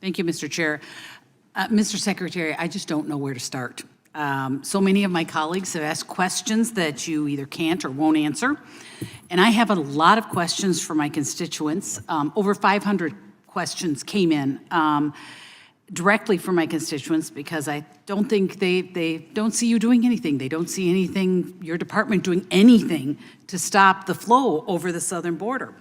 Thank you, Mr. Chair. Mr. Secretary, I just don't know where to start. So many of my colleagues have asked questions that you either can't or won't answer. And I have a lot of questions for my constituents. Over 500 questions came in directly from my constituents because I don't think they don't see you doing anything. They don't see anything, your department doing anything to stop the flow over the southern border.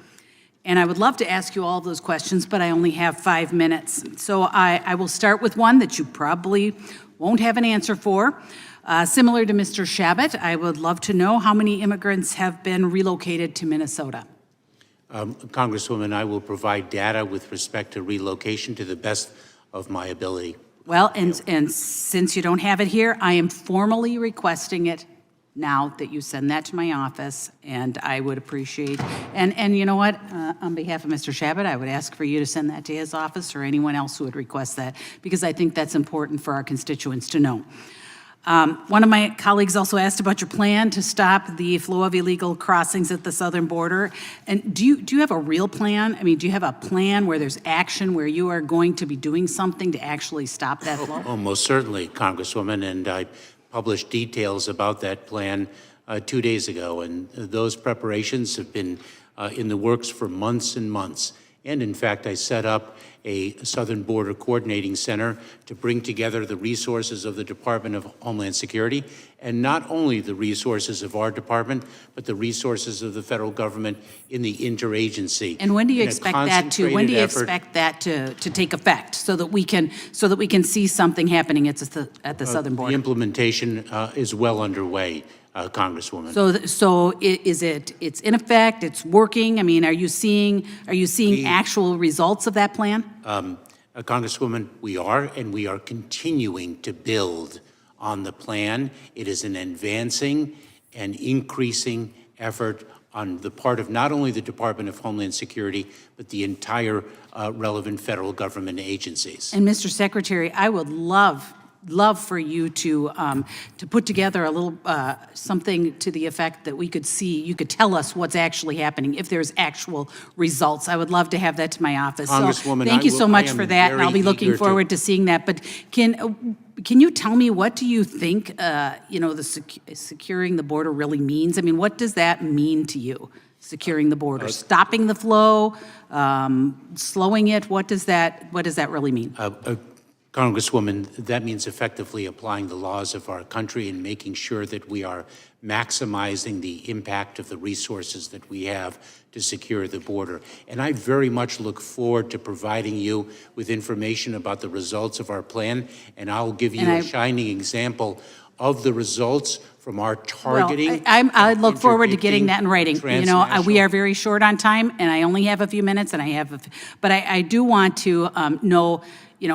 And I would love to ask you all of those questions, but I only have 5 minutes. So I will start with one that you probably won't have an answer for. Similar to Mr. Shabbat, I would love to know how many immigrants have been relocated to Minnesota. Congresswoman, I will provide data with respect to relocation to the best of my ability. Well, and since you don't have it here, I am formally requesting it now that you send that to my office, and I would appreciate, and you know what, on behalf of Mr. Shabbat, I would ask for you to send that to his office or anyone else who would request that, because I think that's important for our constituents to know. One of my colleagues also asked about your plan to stop the flow of illegal crossings at the southern border. And do you have a real plan? I mean, do you have a plan where there's action, where you are going to be doing something to actually stop that flow? Oh, most certainly, Congresswoman, and I published details about that plan 2 days ago, and those preparations have been in the works for months and months. And in fact, I set up a Southern Border Coordinating Center to bring together the resources of the Department of Homeland Security, and not only the resources of our department, but the resources of the federal government in the interagency. And when do you expect that to? When do you expect that to take effect, so that we can see something happening at the southern border? The implementation is well underway. Congresswoman. So it's in effect, it's working? I mean, are you seeing actual results of that plan? Congresswoman, we are, and we are continuing to build on the plan. It is an advancing and increasing effort on the part of not only the Department of Homeland Security, but the entire relevant federal government agencies. And Mr. Secretary, I would love for you to put together a little something to the effect that we could see, you could tell us what's actually happening, if there's actual results. I would love to have that to my office. Congresswoman, so thank you so much for that, and I'll be looking forward to seeing that. But can you tell me, what do you think securing the border really means? I mean, what does that mean to you, securing the border? Stopping the flow, slowing it? What does that really mean? Congresswoman, that means effectively applying the laws of our country and making sure that we are maximizing the impact of the resources that we have to secure the border. And I very much look forward to providing you with information about the results of our plan, and I'll give you a shining example of the results from our targeting. Well, I look forward to getting that in writing. You know, we are very short on time, and I only have a few minutes, and but I do want to know,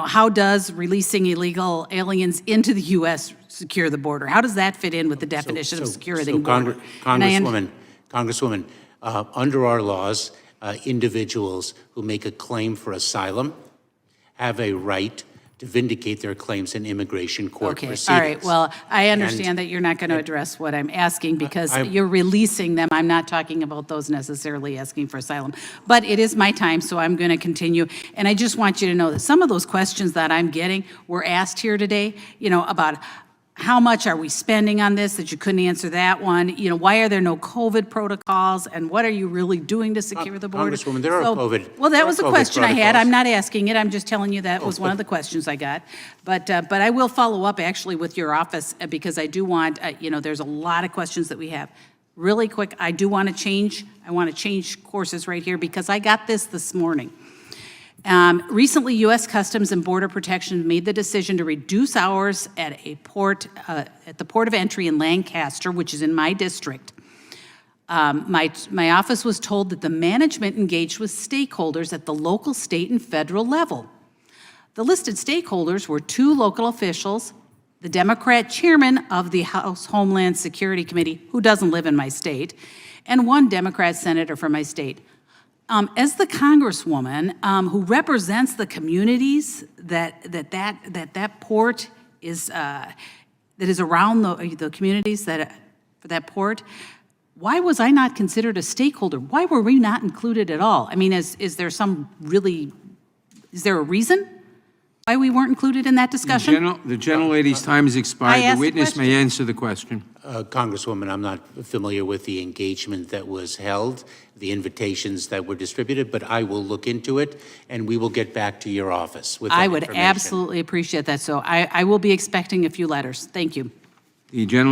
how does releasing illegal aliens into the U.S. secure the border? How does that fit in with the definition of securing the border? Congresswoman, under our laws, individuals who make a claim for asylum have a right to vindicate their claims in immigration court proceedings. All right. Well, I understand that you're not going to address what I'm asking because you're releasing them. I'm not talking about those necessarily asking for asylum. But it is my time, so I'm going to continue. And I just want you to know that some of those questions that I'm getting were asked here today, about how much are we spending on this, that you couldn't answer that one. Why are there no COVID protocols, and what are you really doing to secure the border? Congresswoman, there are COVID. Well, that was a question I had. I'm not asking it. I'm just telling you that was one of the questions I got. But I will follow up actually with your office because I do want, there's a lot of questions that we have. Really quick, I want to change courses right here because I got this morning. Recently, U.S. Customs and Border Protection made the decision to reduce hours at the port of entry in Lancaster, which is in my district. My office was told that the management engaged with stakeholders at the local, state, and federal level. The listed stakeholders were 2 local officials, the Democrat chairman of the House Homeland Security Committee, who doesn't live in my state, and 1 Democrat senator from my state. As the Congresswoman who represents the communities that port is that is around the communities for that port, why was I not considered a stakeholder? Why were we not included at all? I mean, is there a reason? Why we weren't included in that discussion? The gentlelady's time has expired. asked The the witness may question. answer the question. Congresswoman, I'm not familiar with the engagement that was held, the invitations that were distributed, but I will look into it, and we will get back to your office with that I would information. absolutely appreciate that. So I will be expecting a few letters. Thank you. The gentlelady